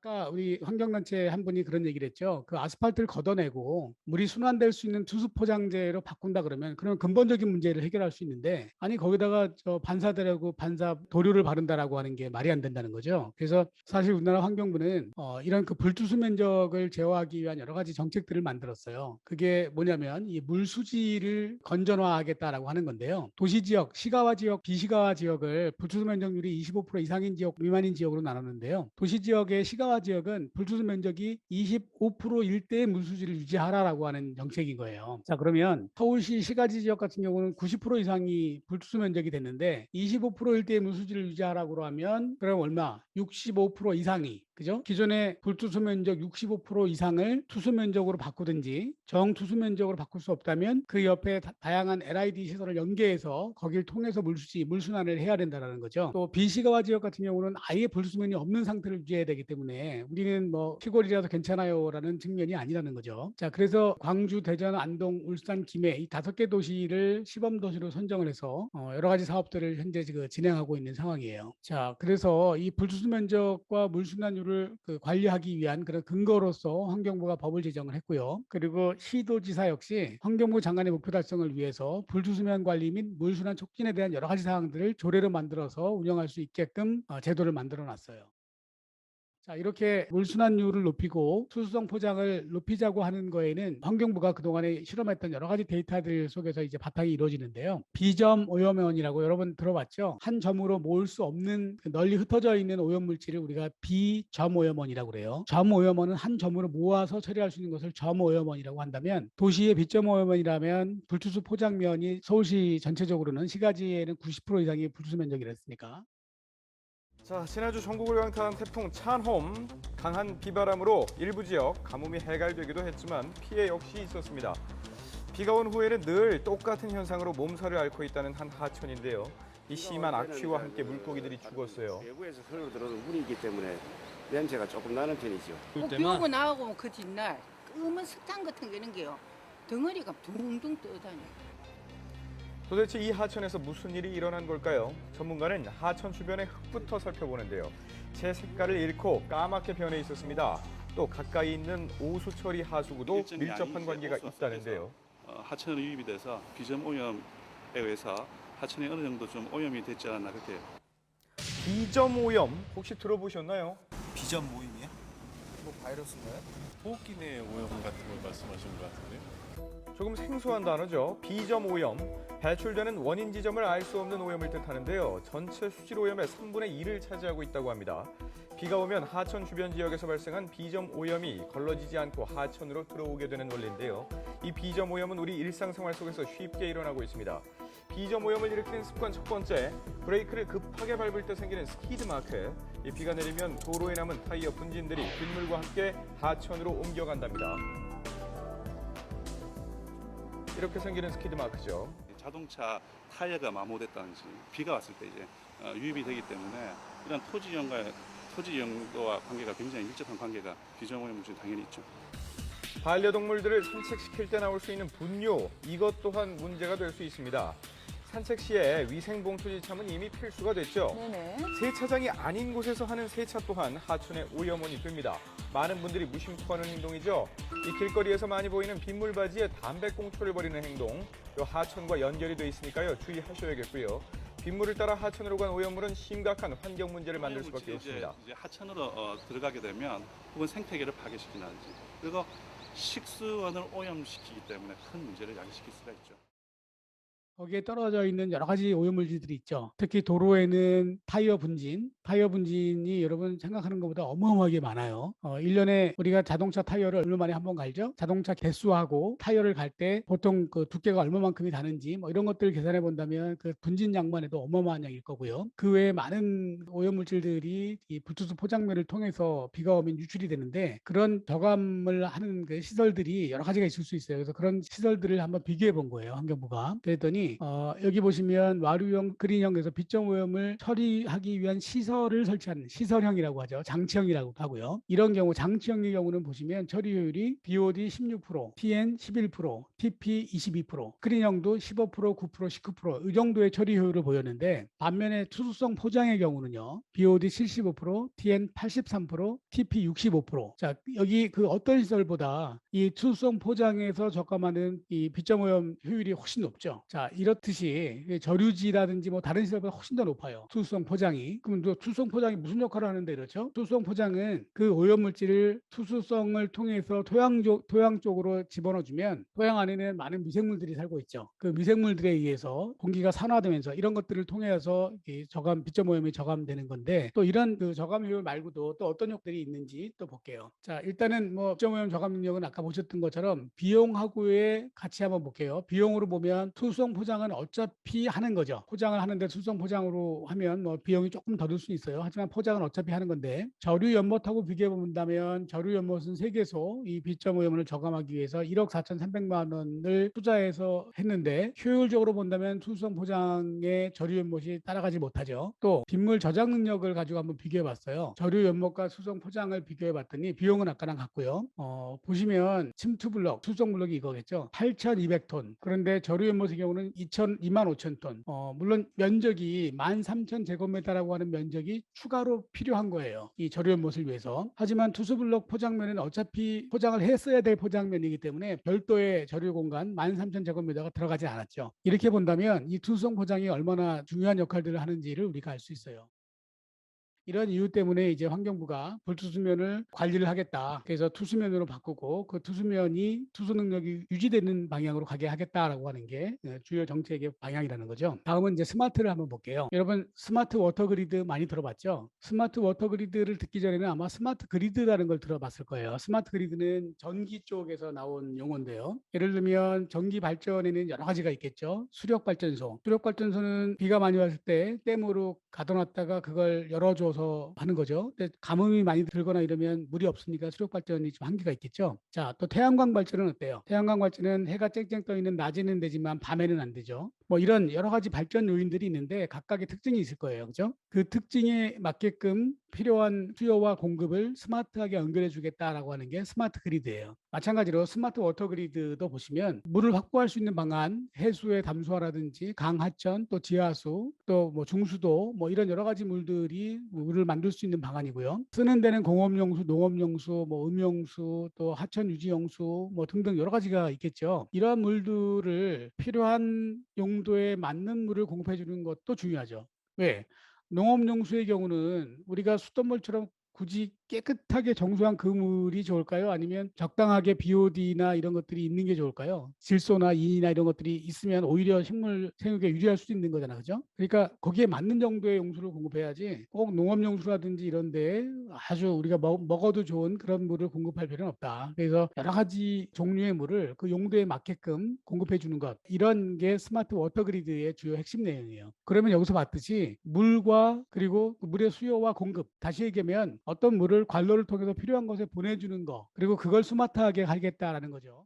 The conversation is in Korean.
아까 우리 환경단체 한 분이 그런 얘기를 했죠. 그 아스팔트를 걷어내고 물이 순환될 수 있는 투수 포장재로 바꾼다 그러면 그런 근본적인 문제를 해결할 수 있는데, 아니 거기다가 저 반사되라고 반사 도료를 바른다라고 하는 게 말이 안 된다는 거죠. 그래서 사실 우리나라 환경부는 이런 그 불투수 면적을 제어하기 위한 여러 가지 정책들을 만들었어요. 그게 뭐냐면 이 물수지를 건전화하겠다라고 하는 건데요. 도시 지역, 시가화 지역, 비시가화 지역을 불투수 면적률이 25% 이상인 지역, 미만인 지역으로 나눴는데요. 도시 지역의 시가화 지역은 불투수 면적이 25%일 때 물수지를 유지하라라고 하는 정책인 거예요. 자, 그러면 서울시 시가지 지역 같은 경우는 90% 이상이 불투수 면적이 됐는데 25%일 때 물수지를 유지하라고 하면 그럼 얼마? 65% 이상이, 그죠? 기존의 불투수 면적 65% 이상을 투수 면적으로 바꾸든지 정투수 면적으로 바꿀 수 없다면 그 옆에 다양한 LID 시설을 연계해서 거기를 통해서 물수지, 물순환을 해야 된다는 거죠. 또 비시가화 지역 같은 경우는 아예 불수면이 없는 상태를 유지해야 되기 때문에 우리는 뭐 시골이라도 괜찮아요라는 측면이 아니라는 거죠. 자, 그래서 광주, 대전, 안동, 울산, 김해 이 5개 도시를 시범 도시로 선정을 해서 여러 가지 사업들을 현재 지금 진행하고 있는 상황이에요. 자, 그래서 이 불투수 면적과 물순환율을 관리하기 위한 그런 근거로서 환경부가 법을 제정을 했고요. 그리고 시도지사 역시 환경부 장관의 목표 달성을 위해서 불투수면 관리 및 물순환 촉진에 대한 여러 가지 사항들을 조례로 만들어서 운영할 수 있게끔 제도를 만들어 놨어요. 자, 이렇게 물순환율을 높이고 수수성 포장을 높이자고 하는 거에는 환경부가 그동안에 실험했던 여러 가지 데이터들 속에서 이제 바탕이 이루어지는데요. 비점 오염원이라고 여러분 들어봤죠? 한 점으로 모을 수 없는 널리 흩어져 있는 오염물질을 우리가 비점 오염원이라고 그래요. 점 오염원은 한 점으로 모아서 처리할 수 있는 것을 점 오염원이라고 한다면, 도시의 비점 오염원이라면 불투수 포장면이 서울시 전체적으로는 시가지에는 90% 이상이 불투수 면적이랬으니까. 자, 지난주 전국을 강타한 태풍 찬홈, 강한 비바람으로 일부 지역 가뭄이 해갈되기도 했지만 피해 역시 있었습니다. 비가 온 후에는 늘 똑같은 현상으로 몸살을 앓고 있다는 한 하천인데요. 이 심한 악취와 함께 물고기들이 죽었어요. 외부에서 흘러 들어오는 물이기 때문에 냄새가 조금 나는 편이죠. 비 오고 나가고 그 뒷날 검은 석탄 같은 게 있는 게요. 덩어리가 둥둥 떠다녀. 도대체 이 하천에서 무슨 일이 일어난 걸까요? 전문가는 하천 주변의 흙부터 살펴보는데요. 제 색깔을 잃고 까맣게 변해 있었습니다. 또 가까이 있는 오수처리 하수구도 밀접한 관계가 있다는데요. 하천으로 유입이 돼서 비점 오염에 의해서 하천이 어느 정도 좀 오염이 됐지 않았나 그렇게. 비점 오염 혹시 들어보셨나요? 비점 모임이야? 뭐 바이러스인가요? 호흡기 내 오염 같은 걸 말씀하시는 것 같은데요. 조금 생소한 단어죠. 비점 오염. 배출되는 원인 지점을 알 수 없는 오염을 뜻하는데요. 전체 수질 오염의 3분의 1을 차지하고 있다고 합니다. 비가 오면 하천 주변 지역에서 발생한 비점 오염이 걸러지지 않고 하천으로 들어오게 되는 원리인데요. 이 비점 오염은 우리 일상생활 속에서 쉽게 일어나고 있습니다. 비점 오염을 일으키는 습관 첫 번째, 브레이크를 급하게 밟을 때 생기는 스키드 마크. 이 비가 내리면 도로에 남은 타이어 분진들이 빗물과 함께 하천으로 옮겨간답니다. 이렇게 생기는 스키드 마크죠. 자동차 타이어가 마모됐다든지 비가 왔을 때 이제 유입이 되기 때문에 이런 토지 용도와 관계가 굉장히 밀접한 관계가 비점 오염 물질 당연히 있죠. 반려동물들을 산책시킬 때 나올 수 있는 분뇨, 이것 또한 문제가 될 수 있습니다. 산책 시에 위생봉투 지참은 이미 필수가 됐죠. 네네. 세차장이 아닌 곳에서 하는 세차 또한 하천의 오염원이 됩니다. 많은 분들이 무심코 하는 행동이죠. 이 길거리에서 많이 보이는 빗물바지에 담배꽁초를 버리는 행동, 또 하천과 연결이 돼 있으니까요. 주의하셔야겠고요. 빗물을 따라 하천으로 간 오염물은 심각한 환경 문제를 만들 수밖에 없습니다. 이제 하천으로 들어가게 되면 혹은 생태계를 파괴시킨다든지 그리고 식수원을 오염시키기 때문에 큰 문제를 야기시킬 수가 있죠. 거기에 떨어져 있는 여러 가지 오염물질들이 있죠. 특히 도로에는 타이어 분진이 여러분 생각하는 것보다 어마어마하게 많아요. 1년에 우리가 자동차 타이어를 얼마 만에 한 번 갈죠? 자동차 개수하고 타이어를 갈 때 보통 그 두께가 얼마만큼이 다는지 뭐 이런 것들을 계산해 본다면 그 분진 양만 해도 어마어마한 양일 거고요. 그 외에 많은 오염물질들이 이 불투수 포장면을 통해서 비가 오면 유출이 되는데, 그런 저감을 하는 그 시설들이 여러 가지가 있을 수 있어요. 그래서 그런 시설들을 한번 비교해 본 거예요, 환경부가. 그랬더니 했더니 여기 보시면 와류형, 그린형에서 빗점 오염을 처리하기 위한 시설을 설치하는 시설형이라고 하죠. 장치형이라고 하고요. 이런 경우 장치형의 경우는 보시면 처리 효율이 BOD 16%, TN 11%, TP 22%, 그린형도 15%, 9%, 19%이 정도의 처리 효율을 보였는데 반면에 투수성 포장의 경우는요. BOD 75%, TN 83%, TP 65%. 자, 여기 그 어떤 시설보다 이 투수성 포장에서 적감하는 이 빗점 오염 효율이 훨씬 높죠. 자, 이렇듯이 저류지라든지 뭐 다른 시설보다 훨씬 더 높아요. 투수성 포장이. 그럼 또 투수성 포장이 무슨 역할을 하는데 이렇죠? 투수성 포장은 그 오염 물질을 투수성을 통해서 토양 쪽으로 집어넣어주면 토양 안에는 많은 미생물들이 살고 있죠. 그 미생물들에 의해서 공기가 산화되면서 이런 것들을 통해서 이 빗점 오염이 저감되는 건데 또 이런 그 저감 효율 말고도 또 어떤 효과들이 있는지 또 볼게요. 자, 일단은 뭐 빗점 오염 저감 능력은 아까 보셨던 것처럼 비용하고의 같이 한번 볼게요. 비용으로 보면 투수성 포장은 어차피 하는 거죠. 포장을 하는데 투수성 포장으로 하면 뭐 비용이 조금 더 들 수 있어요. 하지만 포장은 어차피 하는 건데 저류 연못하고 비교해 본다면 저류 연못은 세계에서 이 빗점 오염을 저감하기 위해서 1억 4,300만 원을 투자해서 했는데 효율적으로 본다면 투수성 포장의 저류 연못이 따라가지 못하죠. 또 빗물 저장 능력을 가지고 한번 비교해 봤어요. 저류 연못과 투수성 포장을 비교해 봤더니 비용은 아까랑 같고요. 보시면 침투 블럭, 투수성 블럭이 이거겠죠. 8,200톤. 그런데 저류 연못의 경우는 25,000톤. 물론 면적이 13,000제곱미터라고 하는 면적이 추가로 필요한 거예요. 이 저류 연못을 위해서. 하지만 투수 블럭 포장면은 어차피 포장을 했어야 될 포장면이기 때문에 별도의 저류 공간 13,000제곱미터가 들어가지 않았죠. 이렇게 본다면 이 투수성 포장이 얼마나 중요한 역할들을 하는지를 우리가 알 수 있어요. 이런 이유 때문에 이제 환경부가 불투수면을 관리를 하겠다. 그래서 투수면으로 바꾸고 그 투수면이 투수 능력이 유지되는 방향으로 가게 하겠다라고 하는 게 주요 정책의 방향이라는 거죠. 다음은 이제 스마트를 한번 볼게요. 여러분 스마트 워터 그리드 많이 들어봤죠? 스마트 워터 그리드를 듣기 전에는 아마 스마트 그리드라는 걸 들어봤을 거예요. 스마트 그리드는 전기 쪽에서 나온 용어인데요. 예를 들면 전기 발전에는 여러 가지가 있겠죠. 수력 발전소. 수력 발전소는 비가 많이 왔을 때 댐으로 가둬놨다가 그걸 열어줘서 하는 거죠. 근데 가뭄이 많이 들거나 이러면 물이 없으니까 수력 발전이 좀 한계가 있겠죠. 자, 또 태양광 발전은 어때요? 태양광 발전은 해가 쨍쨍 떠 있는 낮에는 되지만 밤에는 안 되죠. 뭐 이런 여러 가지 발전 요인들이 있는데 각각의 특징이 있을 거예요. 그죠? 그 특징에 맞게끔 필요한 수요와 공급을 스마트하게 연결해 주겠다라고 하는 게 스마트 그리드예요. 마찬가지로 스마트 워터 그리드도 보시면 물을 확보할 수 있는 방안, 해수의 담수화라든지 강하천, 또 지하수, 또 뭐 중수도 뭐 이런 여러 가지 물들이 물을 만들 수 있는 방안이고요. 쓰는 데는 공업용수, 농업용수, 뭐 음용수, 또 하천 유지용수 뭐 등등 여러 가지가 있겠죠. 이러한 물들을 필요한 용도에 맞는 물을 공급해 주는 것도 중요하죠. 왜? 농업용수의 경우는 우리가 수돗물처럼 굳이 깨끗하게 정수한 그 물이 좋을까요? 아니면 적당하게 BOD나 이런 것들이 있는 게 좋을까요? 질소나 인이나 이런 것들이 있으면 오히려 식물 생육에 유리할 수도 있는 거잖아요. 그죠? 그러니까 거기에 맞는 정도의 용수를 공급해야지 꼭 농업용수라든지 이런 데 아주 우리가 먹어도 좋은 그런 물을 공급할 필요는 없다. 그래서 여러 가지 종류의 물을 그 용도에 맞게끔 공급해 주는 것. 이런 게 스마트 워터 그리드의 주요 핵심 내용이에요. 그러면 여기서 봤듯이 물과 그리고 그 물의 수요와 공급, 다시 얘기하면 어떤 물을 관로를 통해서 필요한 곳에 보내주는 거, 그리고 그걸 스마트하게 하겠다라는 거죠.